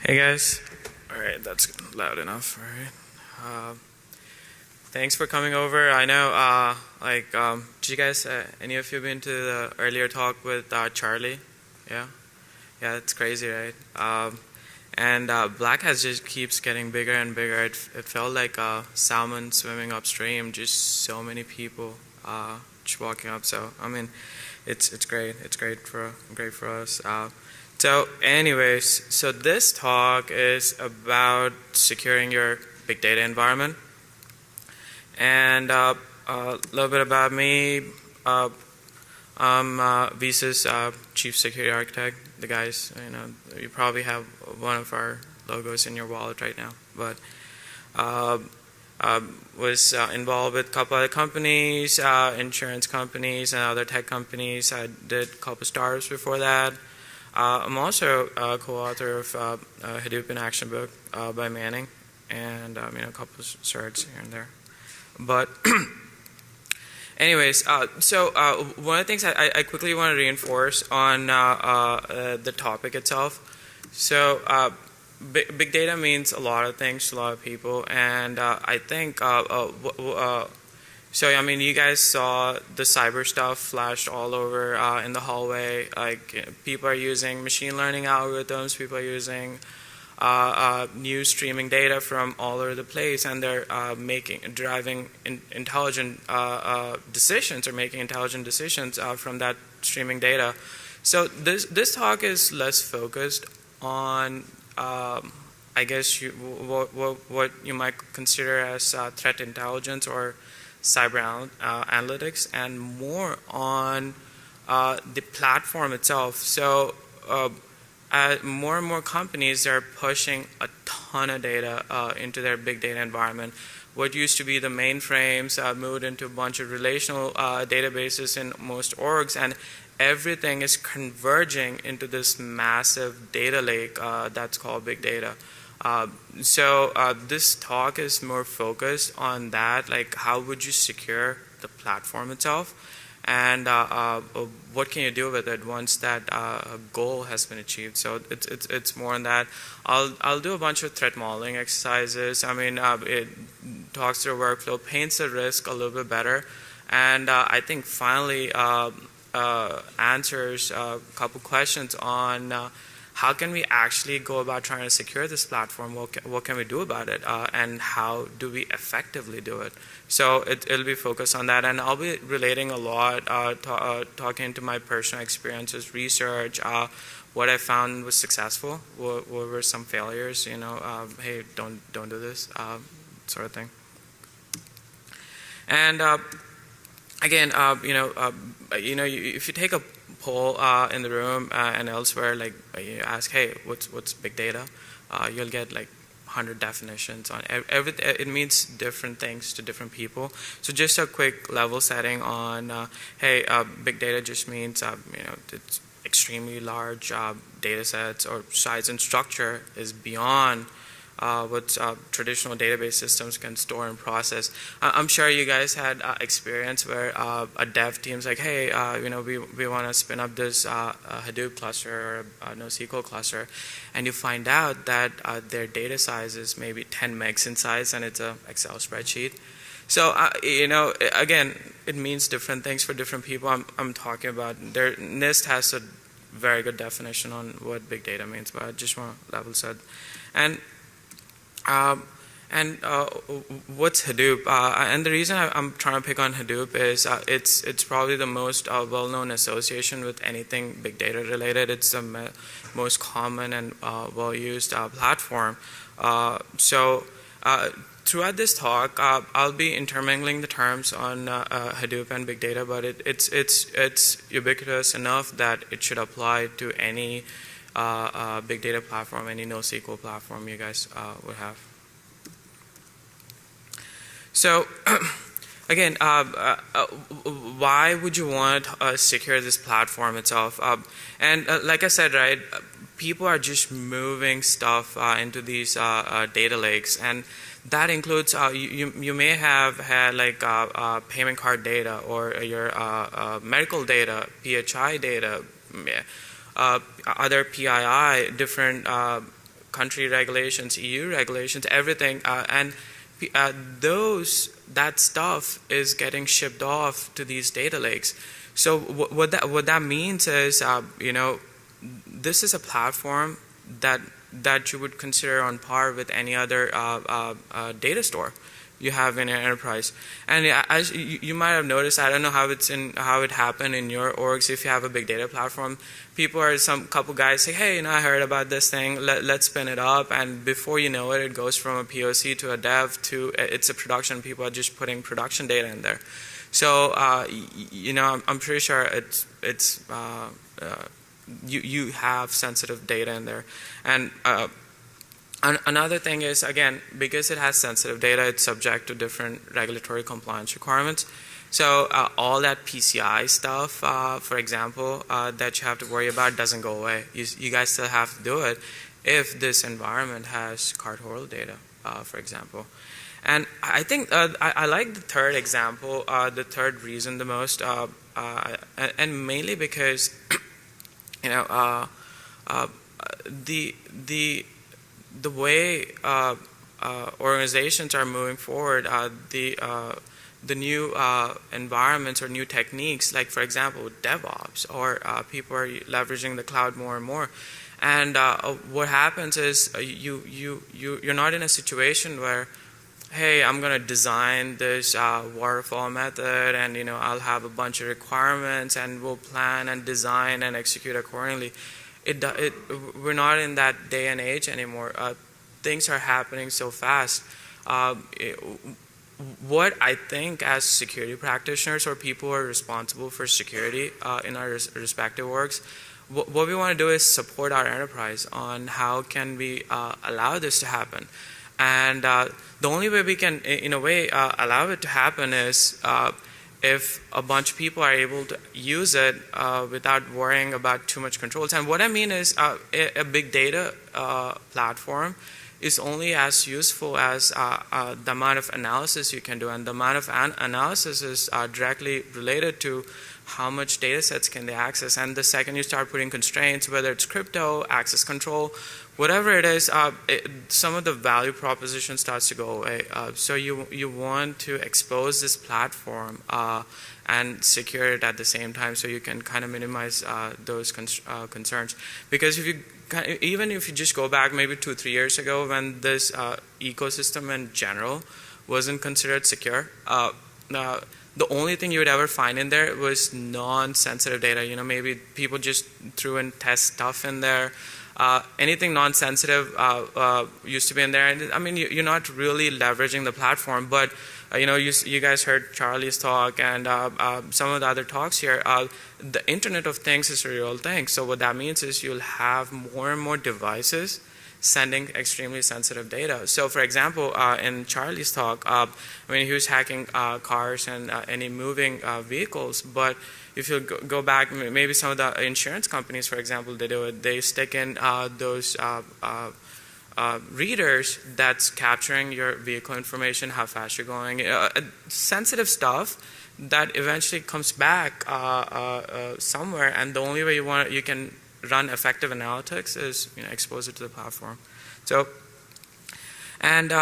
Hey guys. All right, that's loud enough. All right. Thanks for coming over. I know, did you guys, any of you been to the earlier talk with Charlie? Yeah? Yeah, it's crazy, right? And Black Hat just keeps getting bigger and bigger. It felt like a salmon swimming upstream, just so many people just walking up. So, I mean, it's great. It's great for us. So anyways, so this talk is about securing your big data environment. And a little bit about me. I'm Visa's chief security architect. The guys, you probably have one of our logos in your wallet right now. But was involved with a couple other companies, insurance companies and other tech companies. I did a couple startups before that. I'm also a co-author of Hadoop in Action book by Manning, and a couple of certs here and there. But anyways, so one of the things I quickly want to reinforce on the topic itself. So big data means a lot of things to a lot of people, and I think so, you guys saw the cyber stuff flashed all over in the hallway. Like, people are using machine learning algorithms, people are using new streaming data from all over the place, and they're driving intelligent decisions or making intelligent decisions from that streaming data. So this talk is less focused on, I guess, what you might consider as threat intelligence or cyber analytics, and more on the platform itself. So more and more companies are pushing a ton of data into their big data environment. What used to be the mainframes moved into a bunch of relational databases in most orgs, and everything is converging into this massive data lake that's called big data. So this talk is more focused on that, like how would you secure the platform itself, and what can you do with it once that goal has been achieved. So it's more on that. I'll do a bunch of threat modeling exercises. It talks through workflow, paints the risk a little bit better, and I think finally answers a couple questions on how can we actually go about trying to secure this platform? What can we do about it? And how do we effectively do it? So it'll be focused on that. And I'll be relating a lot, talking to my personal experiences, research, what I found was successful, what were some failures, hey, don't do this, sort of thing. And again, if you take a poll in the room and elsewhere, like you ask, hey, what's big data? You'll get like 100 definitions on everything. It means different things to different people. So just a quick level setting on, hey, big data just means it's extremely large data sets, or size and structure is beyond what traditional database systems can store and process. I'm sure you guys had experience where a dev team's like, hey, we want to spin up this Hadoop cluster or a NoSQL cluster, and you find out that their data size is maybe 10 megs in size, and it's an Excel spreadsheet. So, again, it means different things for different people. I'm talking about, NIST has a very good definition on what big data means, but I just want to level set. And what's Hadoop? And the reason I'm trying to pick on Hadoop is it's probably the most well-known association with anything big data related. It's the most common and well-used platform. So throughout this talk, I'll be intermingling the terms on Hadoop and big data, but it's ubiquitous enough that it should apply to any big data platform, any NoSQL platform you guys would have. So, again, why would you want to secure this platform itself? And like I said, right, people are just moving stuff into these data lakes, and that includes you may have had like payment card data, or your medical data, PHI data, other PII, different country regulations, EU regulations, everything, and that stuff is getting shipped off to these data lakes. So what that means is, this is a platform that you would consider on par with any other data store you have in an enterprise. And as you might have noticed, I don't know how it happened in your orgs. If you have a big data platform, people are some couple guys say, hey, I heard about this thing. Let's spin it up, and before you know it, it goes from a POC to a dev to it's a production. People are just putting production data in there. So I'm pretty sure you have sensitive data in there, and another thing is, again, because it has sensitive data, it's subject to different regulatory compliance requirements. So all that PCI stuff, for example, that you have to worry about doesn't go away. You guys still have to do it if this environment has cardholder data, for example. And I think I like the third example, the third reason the most, and mainly because the way organizations are moving forward, the new environments or new techniques, like for example DevOps, or people are leveraging the cloud more and more. And what happens is you're not in a situation where, hey, I'm going to design this waterfall method, and I'll have a bunch of requirements, and we'll plan and design and execute accordingly. We're not in that day and age anymore. Things are happening so fast. What I think as security practitioners or people who are responsible for security in our respective orgs, what we want to do is support our enterprise on how can we allow this to happen. And the only way we can, in a way, allow it to happen is if a bunch of people are able to use it without worrying about too much controls. And what I mean is a big data platform is only as useful as the amount of analysis you can do. And the amount of analysis is directly related to how much data sets can they access. And the second you start putting constraints, whether it's crypto, access control, whatever it is, some of the value proposition starts to go away. So you want to expose this platform and secure it at the same time, so you can kind of minimize those concerns. Because even if you just go back maybe 2-3 years ago, when this ecosystem in general wasn't considered secure, the only thing you would ever find in there was non-sensitive data. Maybe people just threw in test stuff in there. Anything non-sensitive used to be in there. And I mean, you're not really leveraging the platform, but you guys heard Charlie's talk and some of the other talks here. The Internet of Things is a real thing. So what that means is you'll have more and more devices sending extremely sensitive data. So for example, in Charlie's talk, he was hacking cars and any moving vehicles, but if you go back, maybe some of the insurance companies, for example, they do it. They stick in those readers that's capturing your vehicle information, how fast you're going, sensitive stuff that eventually comes back somewhere. And the only way you can run effective analytics is expose it to the platform. So, and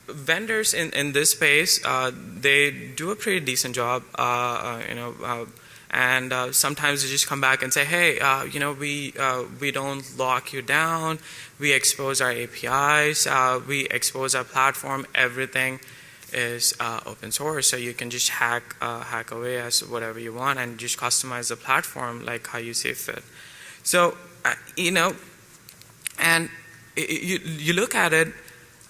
vendors in this space, they do a pretty decent job, and sometimes they just come back and say, hey, we don't lock you down, we expose our APIs, we expose our platform, everything is open source, so you can just hack away as whatever you want and just customize the platform like how you see fit. So, and you look at it,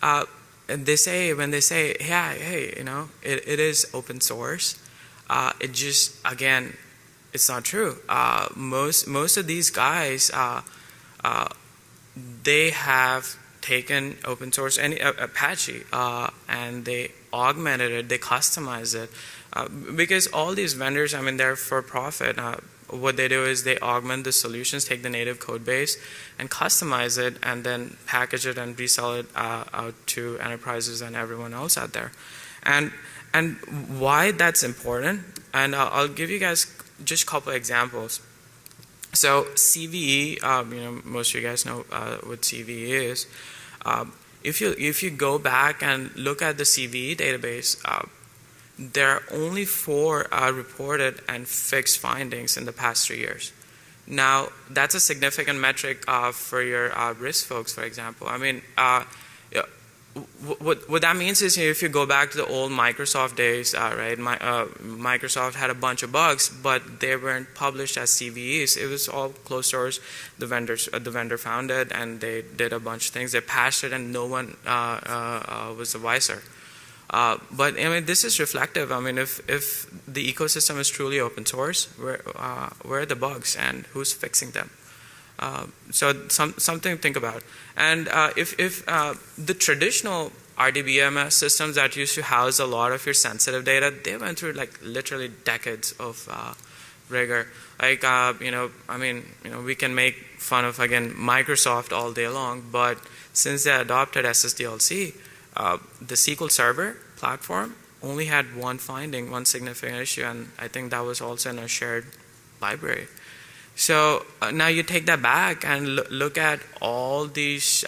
and when they say, yeah, hey, it is open source, it just, again, it's not true. Most of these guys, they have taken open source, Apache, and they augmented it, they customized it. Because all these vendors, they're for profit. What they do is they augment the solutions, take the native code base, and customize it, and then package it and resell it out to enterprises and everyone else out there. And why that's important, and I'll give you guys just a couple of examples. So CVE, most of you guys know what CVE is. If you go back and look at the CVE database, there are only 4 reported and fixed findings in the past 3 years. Now, that's a significant metric for your risk folks, for example. I mean, what that means is, if you go back to the old Microsoft days, right? Microsoft had a bunch of bugs, but they weren't published as CVEs. It was all closed source. The vendor found it, and they did a bunch of things. They patched it, and no one was the wiser. But I mean, this is reflective. I mean, if the ecosystem is truly open source, where are the bugs and who's fixing them? So something to think about. And if the traditional RDBMS systems that used to house a lot of your sensitive data, they went through like literally decades of rigor. Like I mean, we can make fun of again Microsoft all day long, but since they adopted SSDLC, the SQL Server platform only had one finding, one significant issue, and I think that was also in a shared library. So now you take that back and look at all these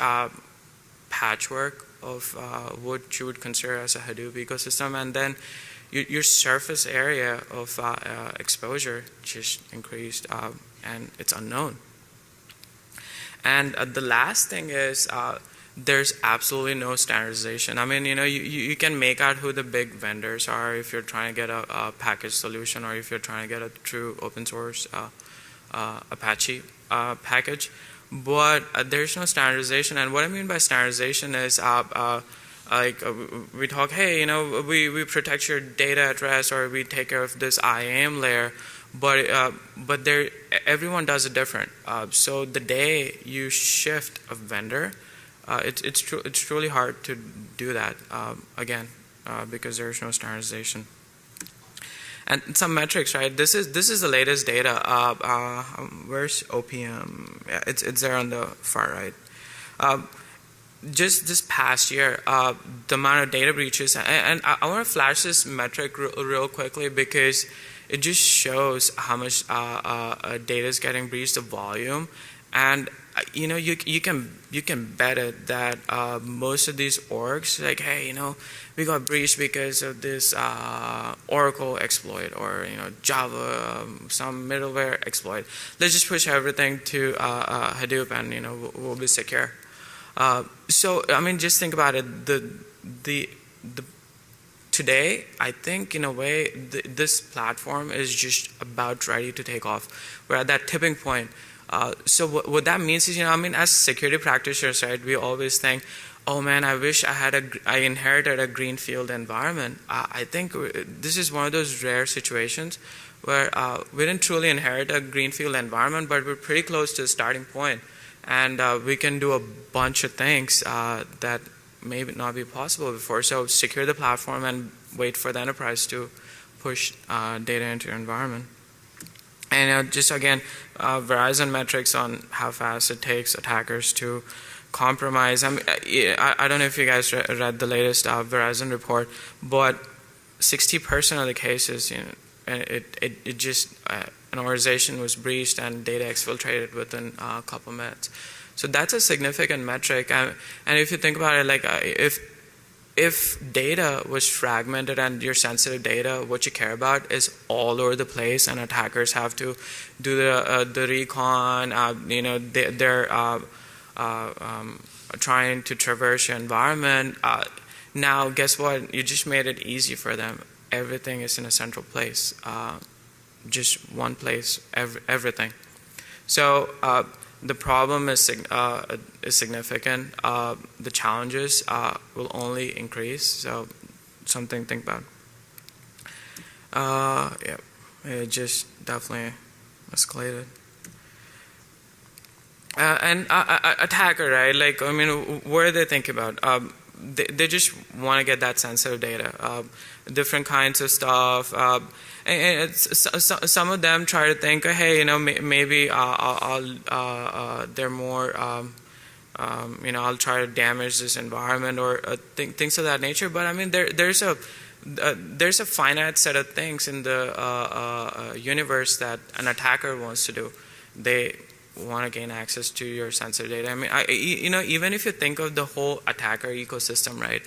patchwork of what you would consider as a Hadoop ecosystem, and then your surface area of exposure just increased, and it's unknown. And the last thing is there's absolutely no standardization. I mean, you can make out who the big vendors are if you're trying to get a package solution, or if you're trying to get a true open source Apache package, but there's no standardization. And what I mean by standardization is we talk, hey, we protect your data at rest, or we take care of this IAM layer, but everyone does it different. So the day you shift a vendor, it's truly hard to do that again because there's no standardization. And some metrics, right? This is the latest data. Where's OPM? Yeah, it's there on the far right. Just this past year, the amount of data breaches, and I want to flash this metric real quickly because it just shows how much data is getting breached, the volume, and you can bet it that most of these orgs, like, hey, we got breached because of this Oracle exploit, or Java, some middleware exploit. Let's just push everything to Hadoop, and we'll be secure. So I mean, just think about it. Today, I think in a way this platform is just about ready to take off. We're at that tipping point. So what that means is, I mean, as security practitioners, right, we always think, oh man, I wish I inherited a greenfield environment. I think this is one of those rare situations where we didn't truly inherit a greenfield environment, but we're pretty close to the starting point, and we can do a bunch of things that may not be possible before. So secure the platform and wait for the enterprise to push data into your environment. And just again, Verizon metrics on how fast it takes attackers to compromise. I mean, I don't know if you guys read the latest Verizon report, but 60% of the cases, it just an organization was breached and data exfiltrated within a couple minutes. So that's a significant metric. And if you think about it, like if data was fragmented and your sensitive data, what you care about is all over the place, and attackers have to do the recon, they're trying to traverse your environment. Now, guess what? You just made it easy for them. Everything is in a central place, just one place, everything. So the problem is significant. The challenges will only increase. So something to think about. Yeah, it just definitely escalated. And attacker, right? Like, I mean, what are they thinking about? They just want to get that sensitive data, different kinds of stuff. And some of them try to think, hey, maybe they're more, I'll try to damage this environment, or things of that nature. But I mean, there's a finite set of things in the universe that an attacker wants to do. they want to gain access to your sensitive data. I mean, even if you think of the whole attacker ecosystem, right?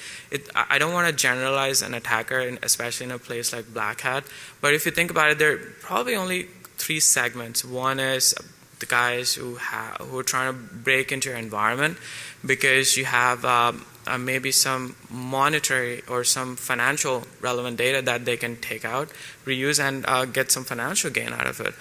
I don't want to generalize an attacker, especially in a place like Black Hat. But if you think about it, there are probably only 3 segments. One is the guys who are trying to break into your environment because you have maybe some monetary or some financial relevant data that they can take out, reuse, and get some financial gain out of it.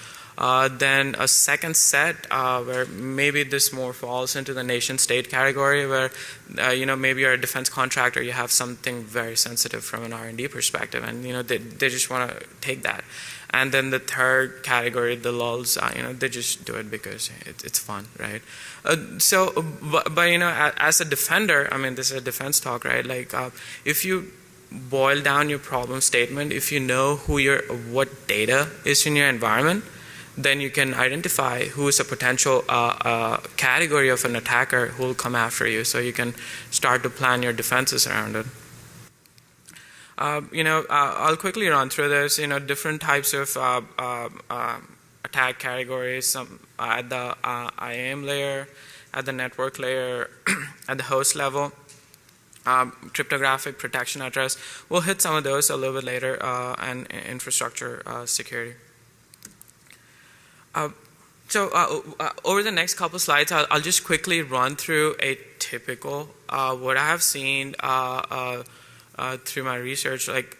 Then a second set where maybe this more falls into the nation-state category, where maybe you're a defense contractor, you have something very sensitive from an R&D perspective, and they just want to take that. And then the third category, the lulz, they just do it because it's fun, right? But as a defender, I mean, this is a defense talk, right? Like, if you boil down your problem statement, if you know what data is in your environment, then you can identify who is a potential category of an attacker who will come after you, so you can start to plan your defenses around it. I'll quickly run through this. Different types of attack categories. Some at the IAM layer, at the network layer, at the host level. Cryptographic protection at rest. We'll hit some of those a little bit later, and infrastructure security. Over the next couple slides, I'll just quickly run through a typical what I have seen through my research. Like,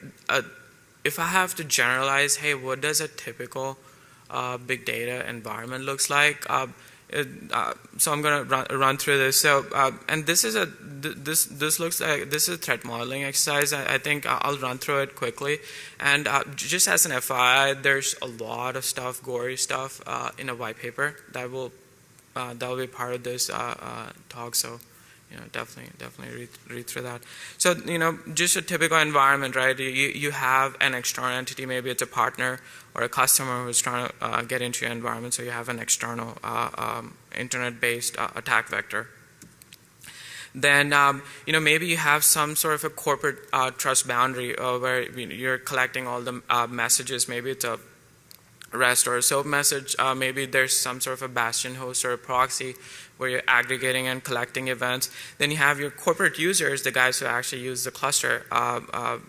if I have to generalize, hey, what does a typical big data environment looks like? So I'm going to run through this. So, and this is this looks like this is a threat modeling exercise. I think I'll run through it quickly. And just as an FYI, there's a lot of stuff, gory stuff, in a white paper that will be part of this talk. So, definitely read through that. So, just a typical environment, right? You have an external entity, maybe it's a partner or a customer who's trying to get into your environment. So you have an external internet-based attack vector. Then, maybe you have some sort of a corporate trust boundary where you're collecting all the messages. Maybe it's a REST or a SOAP message. Maybe there's some sort of a bastion host or a proxy where you're aggregating and collecting events. Then you have your corporate users, the guys who actually use the cluster,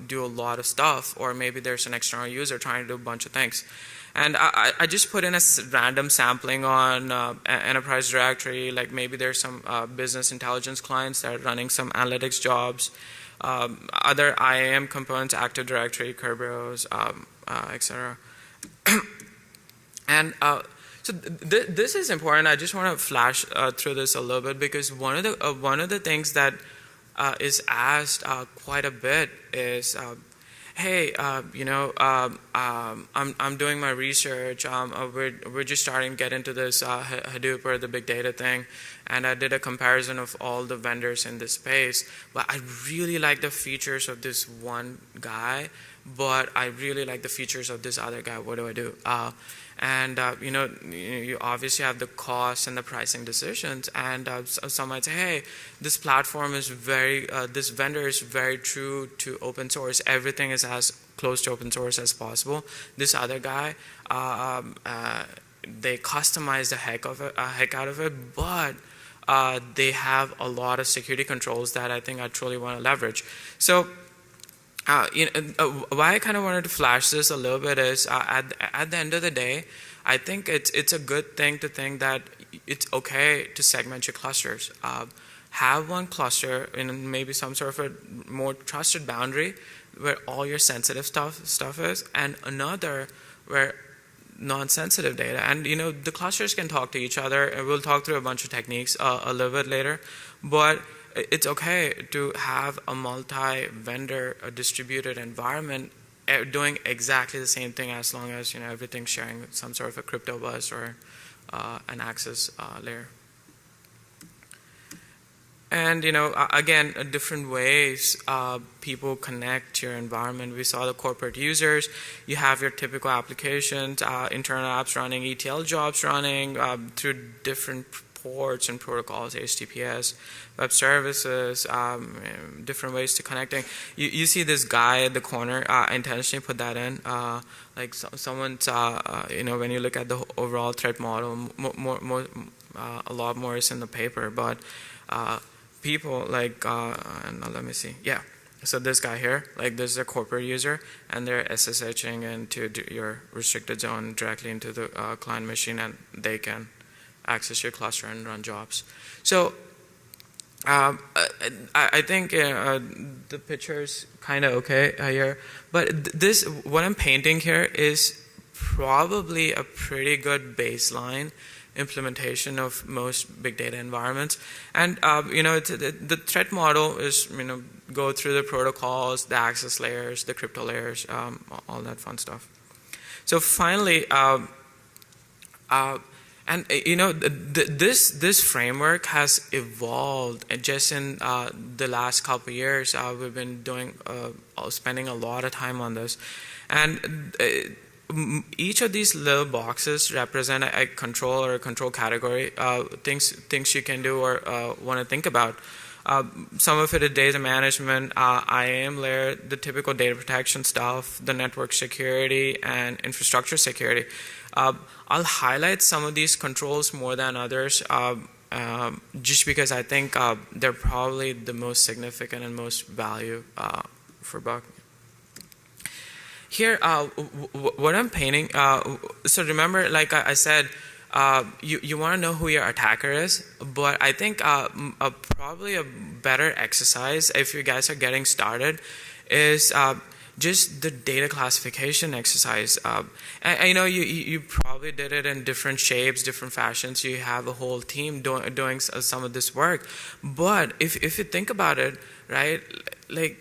do a lot of stuff. Or maybe there's an external user trying to do a bunch of things. And I just put in a random sampling on Enterprise Directory. Like, maybe there's some business intelligence clients that are running some analytics jobs. Other IAM components, Active Directory, Kerberos, etc. And so this is important. I just want to flash through this a little bit, because one of the things that is asked quite a bit is, hey, I'm doing my research. We're just starting to get into this Hadoop or the big data thing, and I did a comparison of all the vendors in this space. But I really like the features of this one guy, but I really like the features of this other guy. What do I do? And you obviously have the cost and the pricing decisions, and some might say, hey, this platform is this vendor is very true to open source. Everything is as close to open source as possible. This other guy, they customize the heck out of it, but they have a lot of security controls that I think I truly want to leverage. So, why I kind of wanted to flash this a little bit is at the end of the day, I think it's a good thing to think that it's okay to segment your clusters. Have one cluster in maybe some sort of a more trusted boundary where all your sensitive stuff is, and another where non-sensitive data. And the clusters can talk to each other, and we'll talk through a bunch of techniques a little bit later, but it's okay to have a multi-vendor, a distributed environment doing exactly the same thing, as long as everything's sharing some sort of a crypto bus or an access layer. And again, different ways people connect to your environment. We saw the corporate users. You have your typical applications, internal apps running, ETL jobs running through different ports and protocols, HTTPS, web services, different ways to connecting. You see this guy at the corner. I intentionally put that in. Like someone's, when you look at the overall threat model, a lot more is in the paper, but people like, now let me see. Yeah. So this guy here, like this is a corporate user, and they're SSHing into your restricted zone directly into the client machine, and they can access your cluster and run jobs. So I think the picture is kind of okay here, but what I'm painting here is probably a pretty good baseline implementation of most big data environments. And the threat model is go through the protocols, the access layers, the crypto layers, all that fun stuff. So finally, this framework has evolved just in the last couple of years. We've been spending a lot of time on this, and each of these little boxes represent a control or a control category, things you can do or want to think about. Some of it is data management, IAM layer, the typical data protection stuff, the network security, and infrastructure security. I'll highlight some of these controls more than others, just because I think they're probably the most significant and most value for Buck. Here, what I'm painting, so remember, like I said, you want to know who your attacker is, but I think probably a better exercise, if you guys are getting started, is just the data classification exercise. And you probably did it in different shapes, different fashions. You have a whole team doing some of this work. But if you think about it, right, like,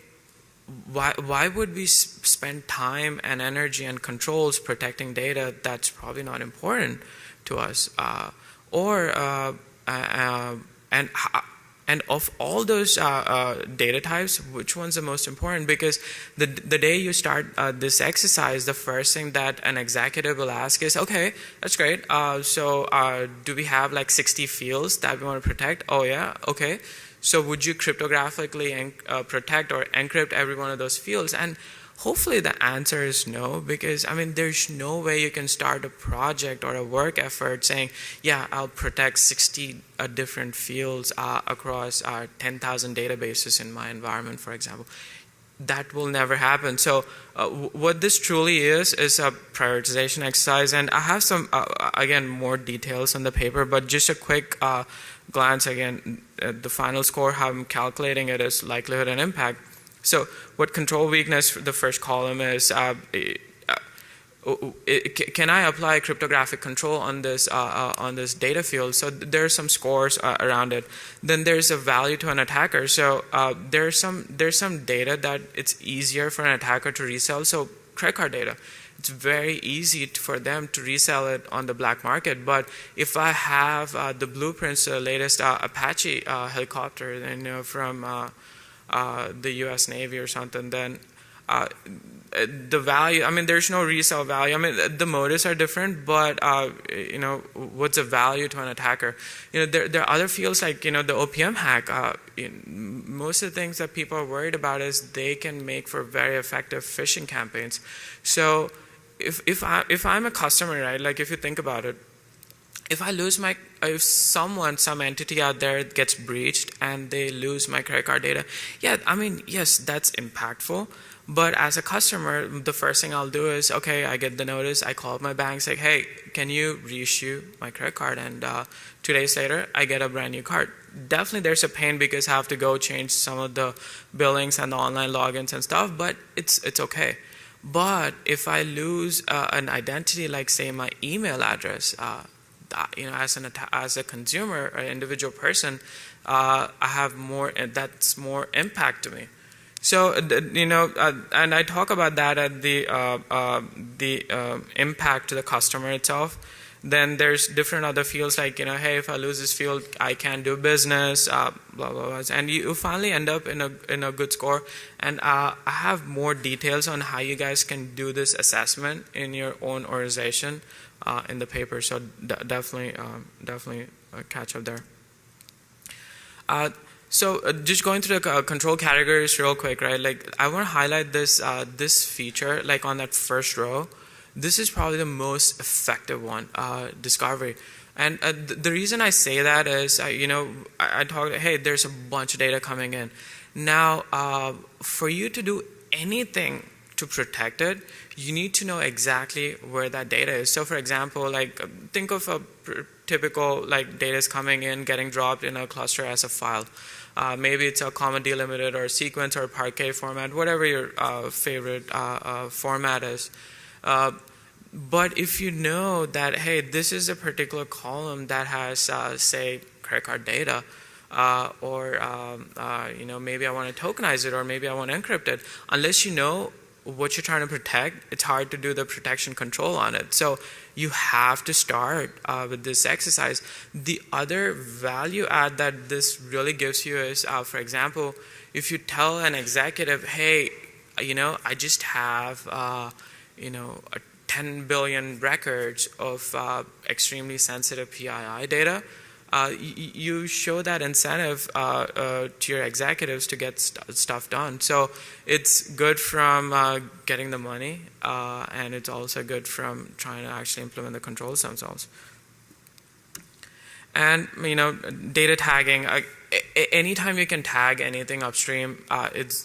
why would we spend time and energy and controls protecting data that's probably not important to us? And of all those data types, which one's the most important? Because the day you start this exercise, the first thing that an executive will ask is, okay, that's great. So do we have like 60 fields that we want to protect? Oh yeah, okay. So would you cryptographically protect or encrypt every one of those fields? And hopefully the answer is no, because there's no way you can start a project or a work effort saying, yeah, I'll protect 60 different fields across 10,000 databases in my environment, for example. That will never happen. So what this truly is a prioritization exercise. And I have some, again, more details on the paper, but just a quick glance again, the final score, how I'm calculating it is likelihood and impact. So what control weakness, the first column is, can I apply cryptographic control on this data field? So there are some scores around it. Then there's a value to an attacker. So there's some data that it's easier for an attacker to resell. So credit card data. It's very easy for them to resell it on the black market. But if I have the blueprints, the latest Apache helicopter, from the U.S. Navy or something, then the value, there's no resale value. The motives are different, but what's the value to an attacker? There are other fields like the OPM hack. Most of the things that people are worried about is they can make for very effective phishing campaigns. So if I'm a customer, right? Like if you think about it, if some entity out there gets breached and they lose my credit card data, yeah, yes, that's impactful. But as a customer, the first thing I'll do is, okay, I get the notice, I call my bank, say, hey, can you reissue my credit card? And 2 days later, I get a brand new card. Definitely there's a pain because I have to go change some of the billings and the online logins and stuff, but it's okay. But if I lose an identity, like say my email address, as a consumer or individual person, I have that's more impact to me. So and I talk about that at the impact to the customer itself. Then there's different other fields like hey, if I lose this field, I can't do business, blah blah blah, and you finally end up in a good score. And I have more details on how you guys can do this assessment in your own organization in the paper. So definitely catch up there. So just going through the control categories real quick, right? Like I want to highlight this feature, like on that first row. This is probably the most effective one, discovery. And the reason I say that is, I talked, hey, there's a bunch of data coming in. Now, for you to do anything to protect it, you need to know exactly where that data is. So for example, like think of a typical like data is coming in, getting dropped in a cluster as a file. Maybe it's a comma delimited or a sequence or a Parquet format, whatever your favorite format is. But if you know that, hey, this is a particular column that has, say, credit card data, or maybe I want to tokenize it, or maybe I want to encrypt it. Unless you know what you're trying to protect, it's hard to do the protection control on it. So you have to start with this exercise. The other value add that this really gives you is, for example, if you tell an executive, hey, I just have, 10 billion records of extremely sensitive PII data, you show that incentive to your executives to get stuff done. So it's good from getting the money, and it's also good from trying to actually implement the controls themselves. And data tagging. Anytime you can tag anything upstream, it's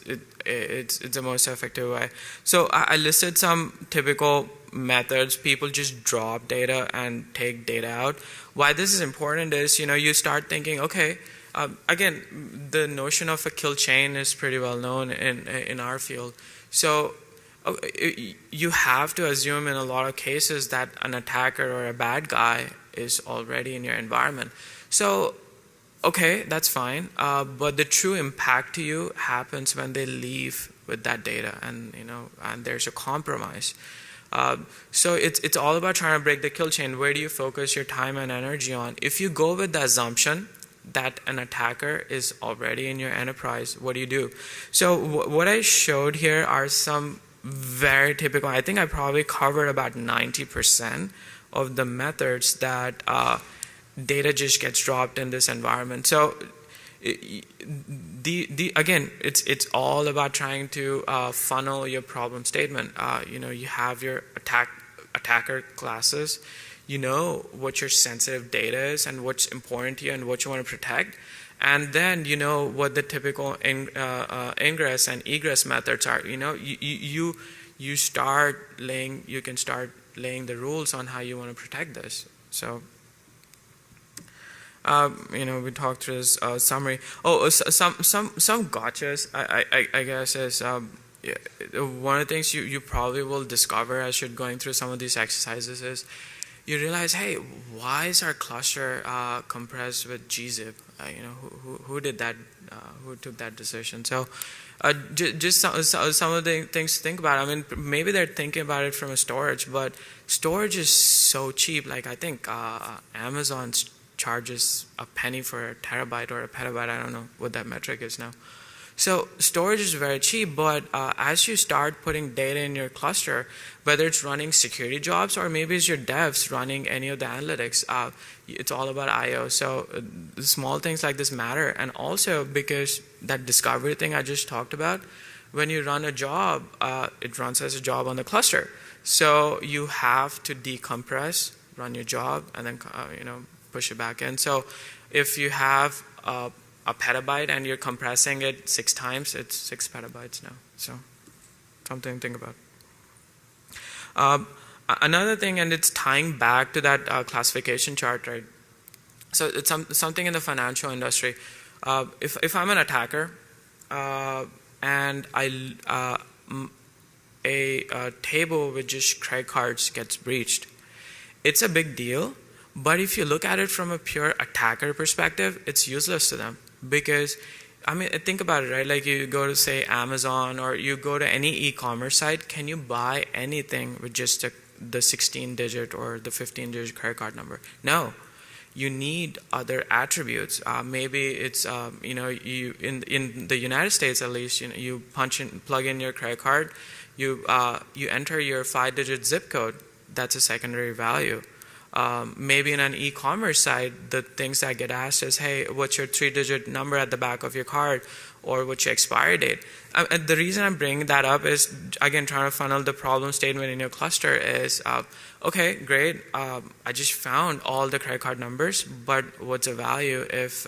the most effective way. So I listed some typical methods. People just drop data and take data out. Why this is important is, you start thinking, okay, again, the notion of a kill chain is pretty well known in our field. So you have to assume in a lot of cases that an attacker or a bad guy is already in your environment. So, okay, that's fine, but the true impact to you happens when they leave with that data, and and there's a compromise. So it's all about trying to break the kill chain. Where do you focus your time and energy on? If you go with the assumption that an attacker is already in your enterprise, what do you do? So what I showed here are some very typical. I think I probably covered about 90% of the methods that data just gets dropped in this environment. So again, it's all about trying to funnel your problem statement. You have your attacker classes. You know what your sensitive data is and what's important to you and what you want to protect. And then you know what the typical ingress and egress methods are. You can start laying the rules on how you want to protect this. So we talked through this summary. Some gotchas, I guess, is one of the things you probably will discover as you're going through some of these exercises is you realize, hey, why is our cluster compressed with gzip? Who did that? Who took that decision? So just some of the things to think about. I mean, maybe they're thinking about it from a storage, but storage is so cheap. Like I think Amazon charges a penny for a terabyte or a petabyte. I don't know what that metric is now. So storage is very cheap, but as you start putting data in your cluster, whether it's running security jobs or maybe it's your devs running any of the analytics, it's all about I/O. So small things like this matter. And also because that discovery thing I just talked about, when you run a job, it runs as a job on the cluster. So you have to decompress, run your job, and then push it back in. So if you have a petabyte and you're compressing it 6 times, it's 6 petabytes now. So something to think about. Another thing, and it's tying back to that classification chart, right? So it's something in the financial industry. If I'm an attacker and a table with just credit cards gets breached, it's a big deal. But if you look at it from a pure attacker perspective, it's useless to them. Because, I mean, think about it, right? Like you go to, say, Amazon or you go to any e-commerce site, can you buy anything with just the 16-digit or the 15-digit credit card number? No. You need other attributes. Maybe it's, you in the United States at least, you plug in your credit card, you enter your 5-digit zip code. That's a secondary value. Maybe in an e-commerce site, the things that get asked is, hey, what's your 3-digit number at the back of your card, or what's your expiry date? And the reason I'm bringing that up is, again, trying to funnel the problem statement in your cluster is, okay, great, I just found all the credit card numbers, but what's the value if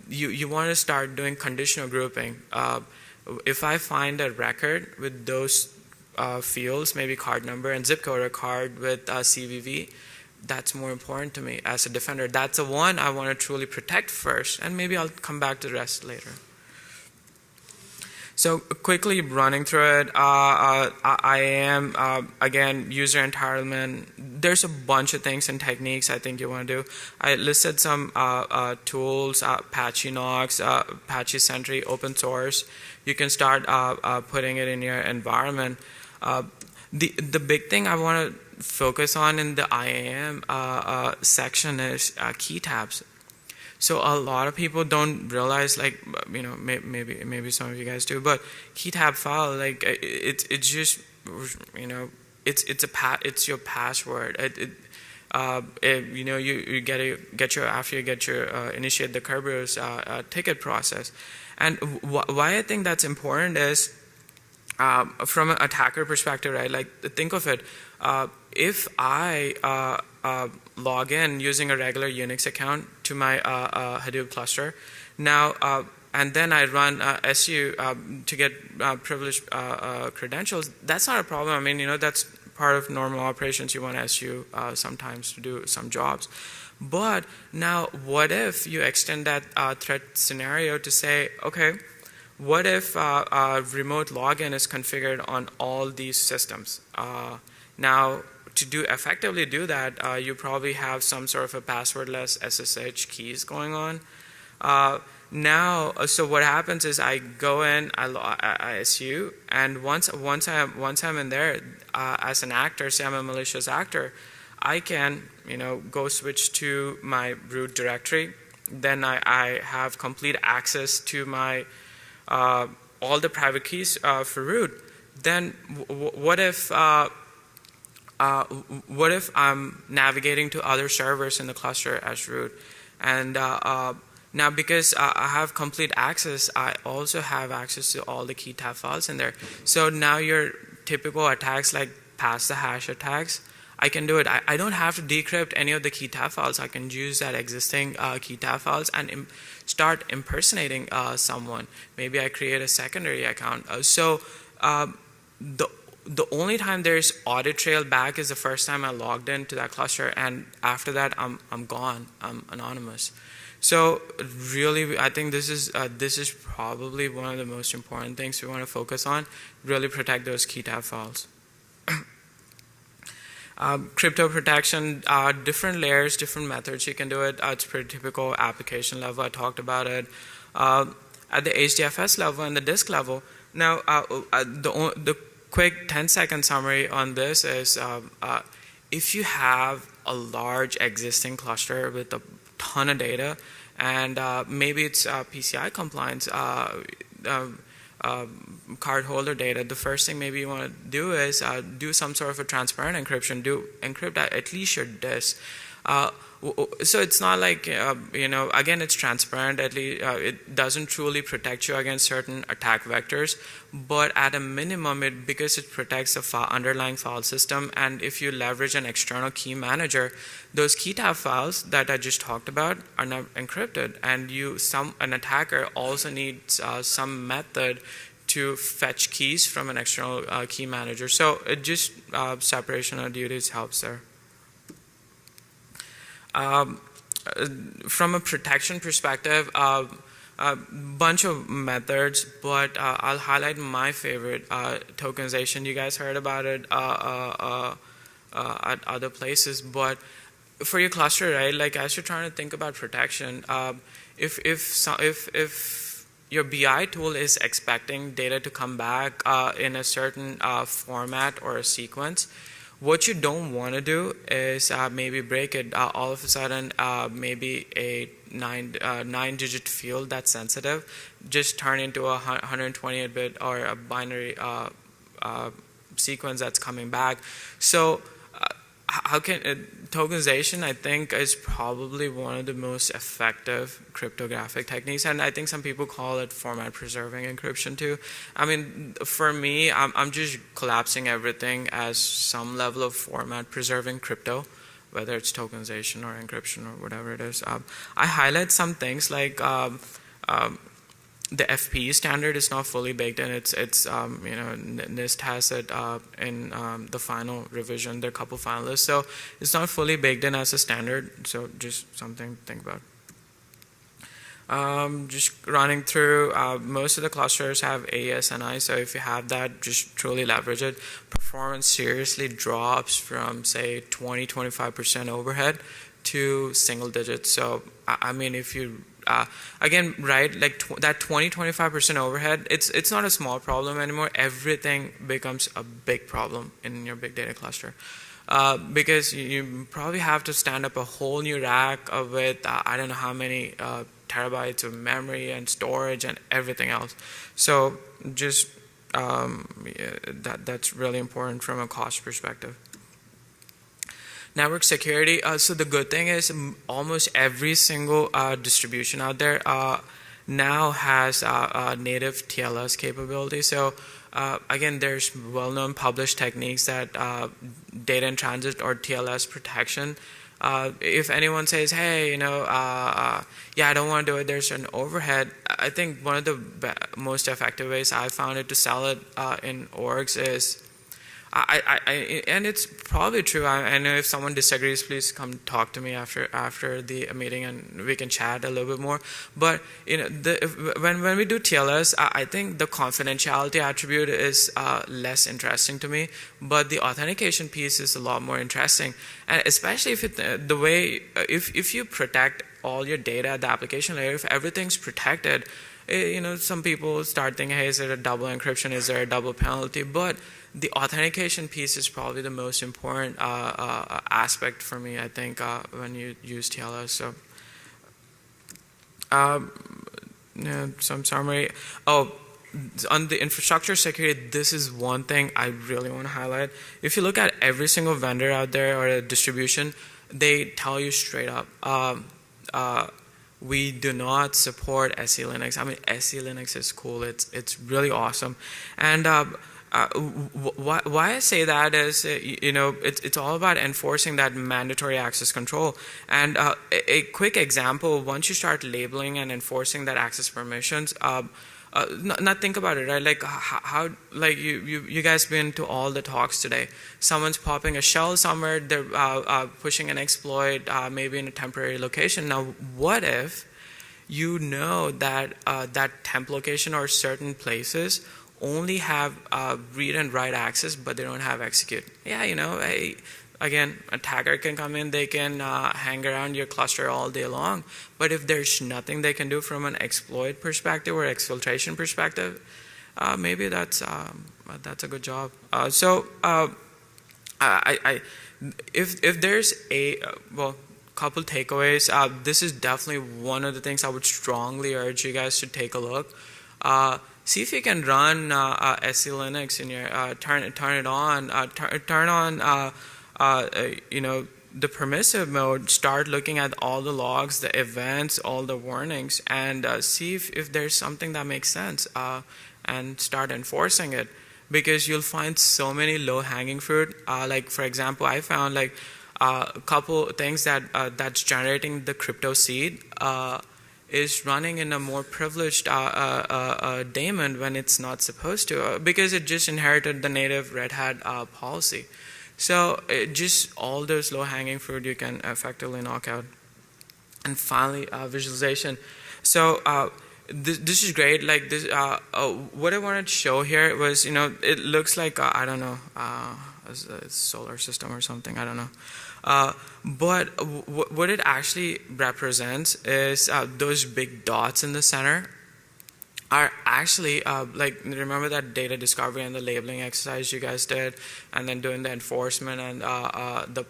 you want to start doing conditional grouping? If I find a record with those fields, maybe card number and zip code, or card with CVV, that's more important to me as a defender. That's the one I want to truly protect first, and maybe I'll come back to the rest later. So quickly running through it, I am, again, user entitlement. There's a bunch of things and techniques I think you want to do. I listed some tools, Apache Knox, Apache Sentry, open source. You can start putting it in your environment. The big thing I want to focus on in the IAM section is key tabs. So a lot of people don't realize, like, maybe some of you guys do, but key tab file, like, it's just, it's your password. You get your after you get your initiate the Kerberos ticket process. And why I think that's important is, from an attacker perspective, right? Like, think of it. If I log in using a regular Unix account to my Hadoop cluster, now, and then I run SU to get privileged credentials, that's not a problem. I mean, that's part of normal operations. You want SU sometimes to do some jobs. But now, what if you extend that threat scenario to say, okay, what if remote login is configured on all these systems? Now, to effectively do that, you probably have some sort of a passwordless SSH keys going on. So what happens is I go in, I SU, and once I'm in there as an actor, say I'm a malicious actor, I can go switch to my root directory. Then I have complete access to my all the private keys for root. Then what if I'm navigating to other servers in the cluster as root? And now, because I have complete access, I also have access to all the key tab files in there. So now your typical attacks, like pass the hash attacks, I can do it. I don't have to decrypt any of the key tab files. I can use that existing key tab files and start impersonating someone. Maybe I create a secondary account. The only time there's audit trail back is the first time I logged into that cluster, and after that I'm gone. I'm anonymous. So really, I think this is probably one of the most important things we want to focus on. Really protect those key tab files. Crypto protection, different layers, different methods you can do it. It's pretty typical application level. I talked about it. At the HDFS level and the disk level. Now, the quick 10-second summary on this is, if you have a large existing cluster with a ton of data, and maybe it's PCI compliance, cardholder data, the first thing maybe you want to do is do some sort of a transparent encryption, encrypt at least your disk. So it's not like, again, it's transparent, at least it doesn't truly protect you against certain attack vectors, but at a minimum, because it protects the underlying file system, and if you leverage an external key manager, those key tab files that I just talked about are now encrypted, and an attacker also needs some method to fetch keys from an external key manager. So it just separation of duties helps there. From a protection perspective, a bunch of methods, but I'll highlight my favorite, tokenization. You guys heard about it at other places, but for your cluster, right? Like, as you're trying to think about protection, if your BI tool is expecting data to come back in a certain format or a sequence, what you don't want to do is maybe break it all of a sudden. Maybe a nine-digit field that's sensitive just turn into a 128-bit or a binary sequence that's coming back. So how can tokenization, I think, is probably one of the most effective cryptographic techniques, and I think some people call it format preserving encryption too. I mean, for me, I'm just collapsing everything as some level of format preserving crypto, whether it's tokenization or encryption or whatever it is. I highlight some things like the FPE standard is not fully baked in. It's you know, NIST has it in the final revision. There are a couple finalists, so it's not fully baked in as a standard. So just something to think about. Just running through, most of the clusters have AES-NI, so if you have that, just truly leverage it. Performance seriously drops from, say, 20-25% overhead to single digits. So I mean, if you again, right, like that 20-25% overhead, it's not a small problem anymore. Everything becomes a big problem in your big data cluster. Because you probably have to stand up a whole new rack with I don't know how many terabytes of memory and storage and everything else. So just that's really important from a cost perspective. Network security. So the good thing is almost every single distribution out there now has native TLS capability. So again, there's well-known published techniques that data in transit or TLS protection. If anyone says, hey, you know, yeah, I don't want to do it, there's an overhead, I think one of the most effective ways I've found it to sell it in orgs is, and it's probably true. I know if someone disagrees, please come talk to me after the meeting, and we can chat a little bit more. But you know, when we do TLS, I think the confidentiality attribute is less interesting to me, but the authentication piece is a lot more interesting. And especially if the way if you protect all your data at the application layer, if everything's protected, you know, some people start thinking, hey, is there a double encryption? Is there a double penalty? But the authentication piece is probably the most important aspect for me, I think, when you use TLS. So, yeah, some summary. Oh, on the infrastructure security, this is one thing I really want to highlight. If you look at every single vendor out there or a distribution, they tell you straight up, we do not support SE Linux. I mean, SE Linux is cool. It's really awesome. And why I say that is, you know, it's all about enforcing that mandatory access control. And a quick example, once you start labeling and enforcing that access permissions, not think about it, right? Like how like you guys been to all the talks today. Someone's popping a shell somewhere. They're pushing an exploit, maybe in a temporary location. Now, what if you know that that temp location or certain places only have read and write access, but they don't have execute? Yeah, you know, again, an attacker can come in, they can hang around your cluster all day long. But if there's nothing they can do from an exploit perspective or exfiltration perspective, maybe that's a good job. If there's a couple takeaways, this is definitely one of the things I would strongly urge you guys to take a look. See if you can run SE Linux in your turn it on. Turn on you know, the permissive mode. Start looking at all the logs, the events, all the warnings, and see if there's something that makes sense, and start enforcing it. Because you'll find so many low-hanging fruit. Like for example, I found like a couple things that's generating the crypto seed is running in a more privileged daemon when it's not supposed to, because it just inherited the native Red Hat policy. So just all those low-hanging fruit you can effectively knock out. And finally, visualization. So this is great. Like this, what I wanted to show here was, you know, it looks like I don't know, a solar system or something. I don't know. But what it actually represents is those big dots in the center are actually like, remember that data discovery and the labeling exercise you guys did, and then doing the enforcement and the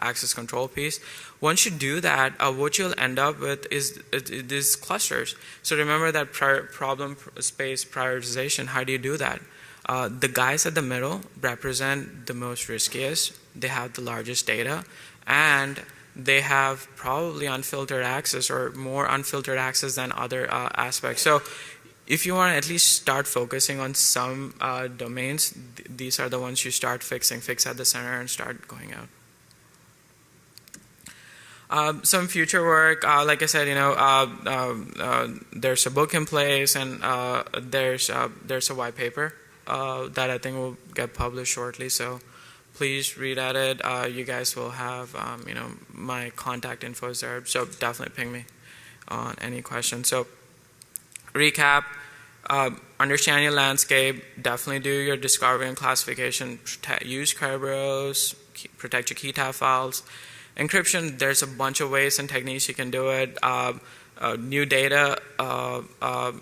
access control piece. Once you do that, what you'll end up with is these clusters. So remember that problem space prioritization. How do you do that? The guys at the middle represent the most riskiest. they have the largest data, and they have probably unfiltered access or more unfiltered access than other aspects. So if you want to at least start focusing on some domains, these are the ones you start fix at the center and start going out. Some future work, like I said, there's a book in place, and there's a white paper that I think will get published shortly. So please read at it. You guys will have my contact info is there. So definitely ping me on any questions. So recap. Understand your landscape. Definitely do your discovery and classification. Use Kerberos. Protect your key-tab files. Encryption, there's a bunch of ways and techniques you can do it. New data,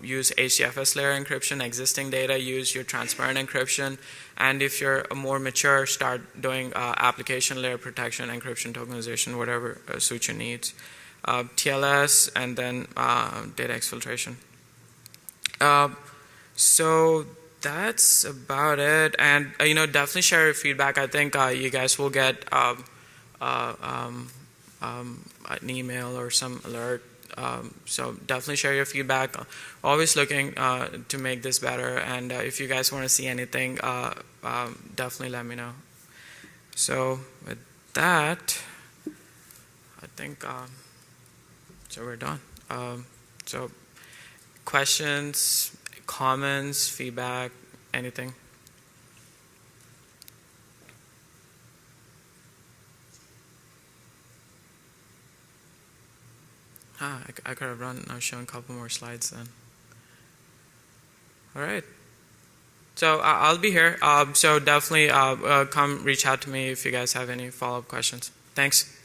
use HDFS layer encryption. Existing data, use your transparent encryption. And if you're more mature, start doing application layer protection, encryption, tokenization, whatever suits your needs. TLS, and then data exfiltration. So that's about it. And definitely share your feedback. I think you guys will get an email or some alert. So definitely share your feedback. Always looking to make this better. And if you guys want to see anything, definitely let me know. So with that, I think so we're done. So questions, comments, feedback, anything? I could have shown a couple more slides then. All right. So I'll be here. So definitely come reach out to me if you guys have any follow-up questions. Thanks.